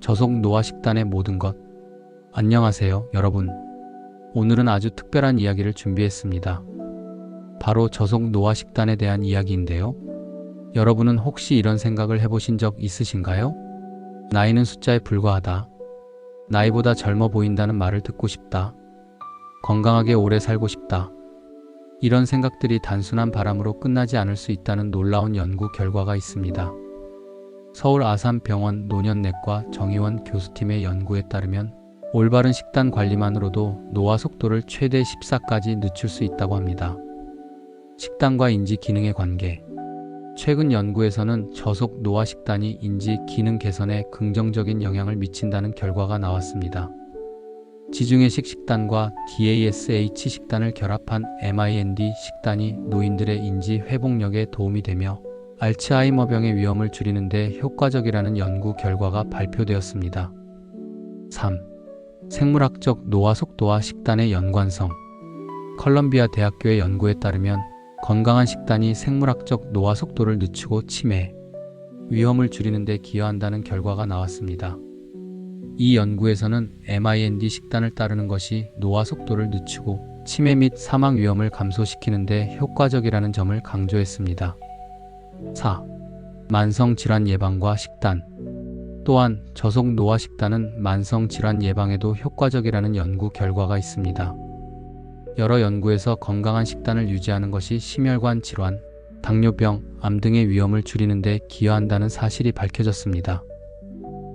저속 노화 식단의 모든 것. 안녕하세요, 여러분. 오늘은 아주 특별한 이야기를 준비했습니다. 바로 저속 노화 식단에 대한 이야기인데요. 여러분은 혹시 이런 생각을 해보신 적 있으신가요? 나이는 숫자에 불과하다. 나이보다 젊어 보인다는 말을 듣고 싶다. 건강하게 오래 살고 싶다. 이런 생각들이 단순한 바람으로 끝나지 않을 수 있다는 놀라운 연구 결과가 있습니다. 서울 아산병원 노년내과 정의원 교수팀의 연구에 따르면 올바른 식단 관리만으로도 노화 속도를 최대 14까지 늦출 수 있다고 합니다. 식단과 인지 기능의 관계. 최근 연구에서는 저속 노화 식단이 인지 기능 개선에 긍정적인 영향을 미친다는 결과가 나왔습니다. 지중해식 식단과 DASH 식단을 결합한 MIND 식단이 노인들의 인지 회복력에 도움이 되며 알츠하이머병의 위험을 줄이는 데 효과적이라는 연구 결과가 발표되었습니다. 3. 생물학적 노화 속도와 식단의 연관성. 컬럼비아 대학교의 연구에 따르면 건강한 식단이 생물학적 노화 속도를 늦추고 치매 위험을 줄이는 데 기여한다는 결과가 나왔습니다. 이 연구에서는 MIND 식단을 따르는 것이 노화 속도를 늦추고 치매 및 사망 위험을 감소시키는 데 효과적이라는 점을 강조했습니다. 4. 만성질환 예방과 식단. 또한 저속 노화 식단은 만성질환 예방에도 효과적이라는 연구 결과가 있습니다. 여러 연구에서 건강한 식단을 유지하는 것이 심혈관 질환, 당뇨병, 암 등의 위험을 줄이는 데 기여한다는 사실이 밝혀졌습니다.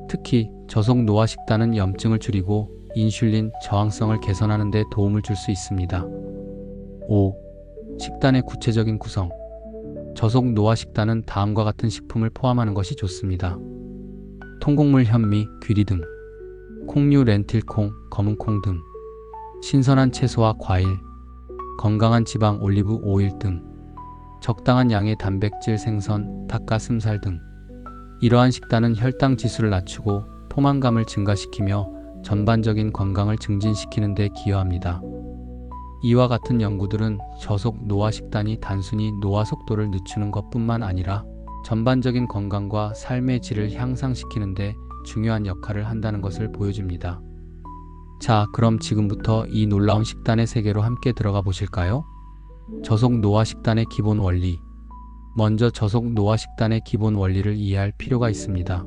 특히 저속 노화 식단은 염증을 줄이고 인슐린 저항성을 개선하는 데 도움을 줄 수 있습니다. 5. 식단의 구체적인 구성. 저속 노화 식단은 다음과 같은 식품을 포함하는 것이 좋습니다. 통곡물 현미, 귀리 등, 콩류, 렌틸콩, 검은콩 등, 신선한 채소와 과일, 건강한 지방, 올리브 오일 등, 적당한 양의 단백질, 생선, 닭가슴살 등. 이러한 식단은 혈당 지수를 낮추고 포만감을 증가시키며 전반적인 건강을 증진시키는 데 기여합니다. 이와 같은 연구들은 저속 노화 식단이 단순히 노화 속도를 늦추는 것뿐만 아니라 전반적인 건강과 삶의 질을 향상시키는 데 중요한 역할을 한다는 것을 보여줍니다. 자, 그럼 지금부터 이 놀라운 식단의 세계로 함께 들어가 보실까요? 저속 노화 식단의 기본 원리. 먼저 저속 노화 식단의 기본 원리를 이해할 필요가 있습니다.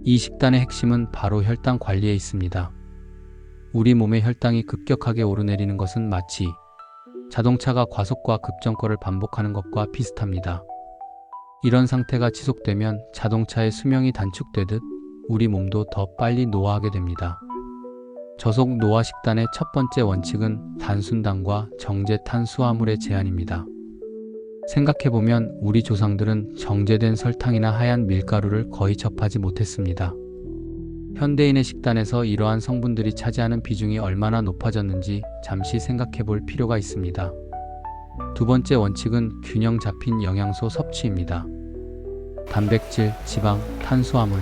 이 식단의 핵심은 바로 혈당 관리에 있습니다. 우리 몸의 혈당이 급격하게 오르내리는 것은 마치 자동차가 과속과 급정거를 반복하는 것과 비슷합니다. 이런 상태가 지속되면 자동차의 수명이 단축되듯 우리 몸도 더 빨리 노화하게 됩니다. 저속 노화 식단의 첫 번째 원칙은 단순당과 정제 탄수화물의 제한입니다. 생각해보면 우리 조상들은 정제된 설탕이나 하얀 밀가루를 거의 접하지 못했습니다. 현대인의 식단에서 이러한 성분들이 차지하는 비중이 얼마나 높아졌는지 잠시 생각해볼 필요가 있습니다. 두 번째 원칙은 균형 잡힌 영양소 섭취입니다. 단백질, 지방, 탄수화물,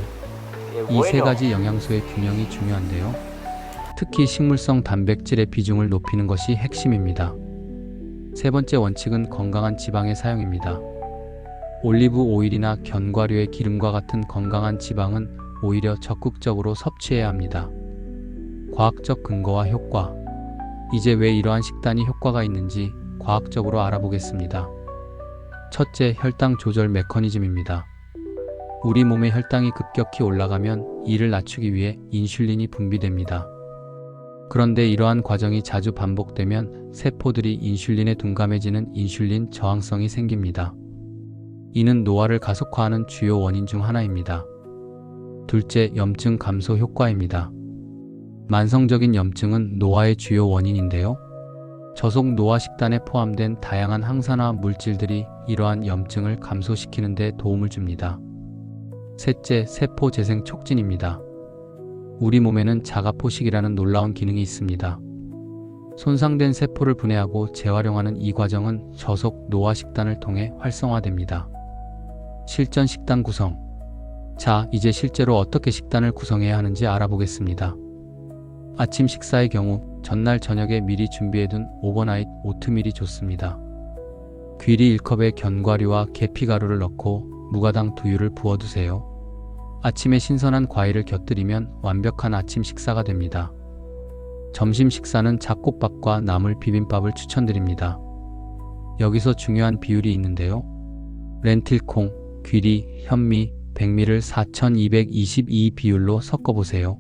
이 세 가지 영양소의 균형이 중요한데요. 특히 식물성 단백질의 비중을 높이는 것이 핵심입니다. 세 번째 원칙은 건강한 지방의 사용입니다. 올리브 오일이나 견과류의 기름과 같은 건강한 지방은 오히려 적극적으로 섭취해야 합니다. 과학적 근거와 효과. 이제 왜 이러한 식단이 효과가 있는지 과학적으로 알아보겠습니다. 첫째, 혈당 조절 메커니즘입니다. 우리 몸의 혈당이 급격히 올라가면 이를 낮추기 위해 인슐린이 분비됩니다. 그런데 이러한 과정이 자주 반복되면 세포들이 인슐린에 둔감해지는 인슐린 저항성이 생깁니다. 이는 노화를 가속화하는 주요 원인 중 하나입니다. 둘째, 염증 감소 효과입니다. 만성적인 염증은 노화의 주요 원인인데요. 저속 노화 식단에 포함된 다양한 항산화 물질들이 이러한 염증을 감소시키는 데 도움을 줍니다. 셋째, 세포 재생 촉진입니다. 우리 몸에는 자가포식이라는 놀라운 기능이 있습니다. 손상된 세포를 분해하고 재활용하는 이 과정은 저속 노화 식단을 통해 활성화됩니다. 실전 식단 구성. 자, 이제 실제로 어떻게 식단을 구성해야 하는지 알아보겠습니다. 아침 식사의 경우 전날 저녁에 미리 준비해둔 오버나잇 오트밀이 좋습니다. 귀리 1컵에 견과류와 계피가루를 넣고 무가당 두유를 부어두세요. 아침에 신선한 과일을 곁들이면 완벽한 아침 식사가 됩니다. 점심 식사는 잡곡밥과 나물 비빔밥을 추천드립니다. 여기서 중요한 비율이 있는데요. 렌틸콩, 귀리, 현미, 백미를 4222 비율로 섞어보세요.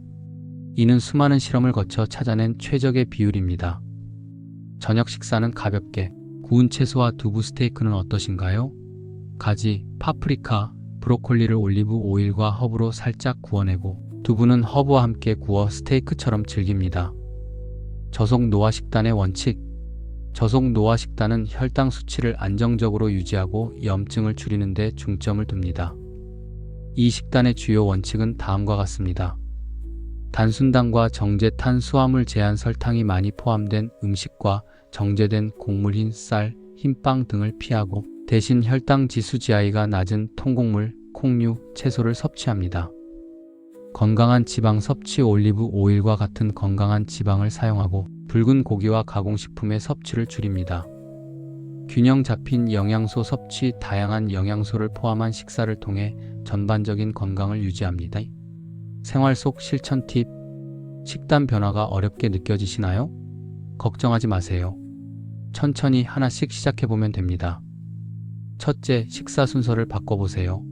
이는 수많은 실험을 거쳐 찾아낸 최적의 비율입니다. 저녁 식사는 가볍게 구운 채소와 두부 스테이크는 어떠신가요? 가지, 파프리카, 브로콜리를 올리브 오일과 허브로 살짝 구워내고 두부는 허브와 함께 구워 스테이크처럼 즐깁니다. 저속 노화 식단의 원칙. 저속 노화 식단은 혈당 수치를 안정적으로 유지하고 염증을 줄이는 데 중점을 둡니다. 이 식단의 주요 원칙은 다음과 같습니다. 단순당과 정제 탄수화물 제한 설탕이 많이 포함된 음식과 정제된 곡물인 쌀, 흰빵 등을 피하고 대신 혈당 지수 GI가 낮은 통곡물, 콩류, 채소를 섭취합니다. 건강한 지방 섭취 올리브 오일과 같은 건강한 지방을 사용하고 붉은 고기와 가공식품의 섭취를 줄입니다. 균형 잡힌 영양소 섭취, 다양한 영양소를 포함한 식사를 통해 전반적인 건강을 유지합니다. 생활 속 실천 팁. 식단 변화가 어렵게 느껴지시나요? 걱정하지 마세요. 천천히 하나씩 시작해보면 됩니다. 첫째, 식사 순서를 바꿔보세요.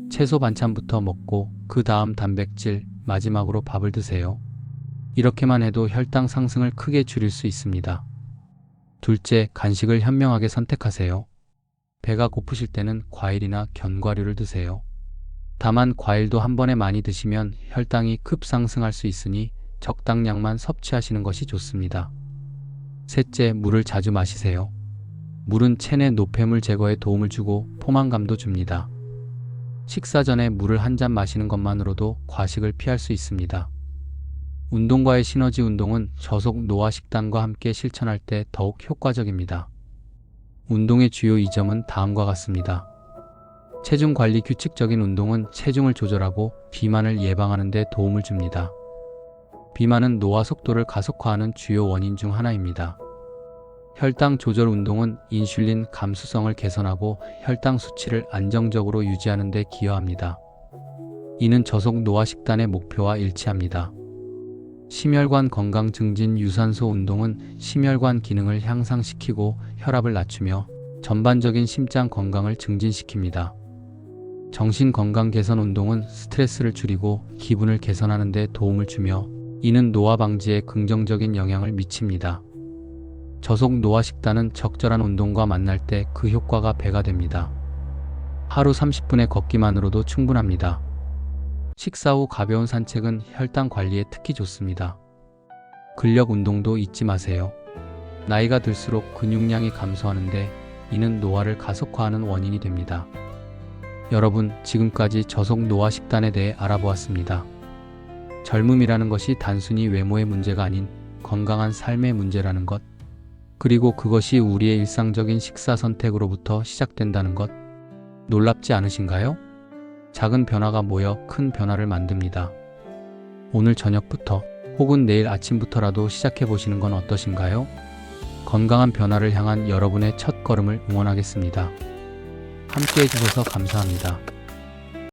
채소 반찬부터 먹고 그 다음 단백질, 마지막으로 밥을 드세요. 이렇게만 해도 혈당 상승을 크게 줄일 수 있습니다. 둘째, 간식을 현명하게 선택하세요. 배가 고프실 때는 과일이나 견과류를 드세요. 다만 과일도 한 번에 많이 드시면 혈당이 급상승할 수 있으니 적당량만 섭취하시는 것이 좋습니다. 셋째, 물을 자주 마시세요. 물은 체내 노폐물 제거에 도움을 주고 포만감도 줍니다. 식사 전에 물을 한 잔 마시는 것만으로도 과식을 피할 수 있습니다. 운동과의 시너지. 운동은 저속 노화 식단과 함께 실천할 때 더욱 효과적입니다. 운동의 주요 2점은 다음과 같습니다. 체중 관리. 규칙적인 운동은 체중을 조절하고 비만을 예방하는 데 도움을 줍니다. 비만은 노화 속도를 가속화하는 주요 원인 중 하나입니다. 혈당 조절. 운동은 인슐린 감수성을 개선하고 혈당 수치를 안정적으로 유지하는 데 기여합니다. 이는 저속 노화 식단의 목표와 일치합니다. 심혈관 건강 증진. 유산소 운동은 심혈관 기능을 향상시키고 혈압을 낮추며 전반적인 심장 건강을 증진시킵니다. 정신 건강 개선. 운동은 스트레스를 줄이고 기분을 개선하는 데 도움을 주며 이는 노화 방지에 긍정적인 영향을 미칩니다. 저속 노화 식단은 적절한 운동과 만날 때 그 효과가 배가 됩니다. 하루 30분의 걷기만으로도 충분합니다. 식사 후 가벼운 산책은 혈당 관리에 특히 좋습니다. 근력 운동도 잊지 마세요. 나이가 들수록 근육량이 감소하는데 이는 노화를 가속화하는 원인이 됩니다. 여러분, 지금까지 저속 노화 식단에 대해 알아보았습니다. 젊음이라는 것이 단순히 외모의 문제가 아닌 건강한 삶의 문제라는 것, 그리고 그것이 우리의 일상적인 식사 선택으로부터 시작된다는 것, 놀랍지 않으신가요? 작은 변화가 모여 큰 변화를 만듭니다. 오늘 저녁부터 혹은 내일 아침부터라도 시작해보시는 건 어떠신가요? 건강한 변화를 향한 여러분의 첫 걸음을 응원하겠습니다. 함께 해주셔서 감사합니다.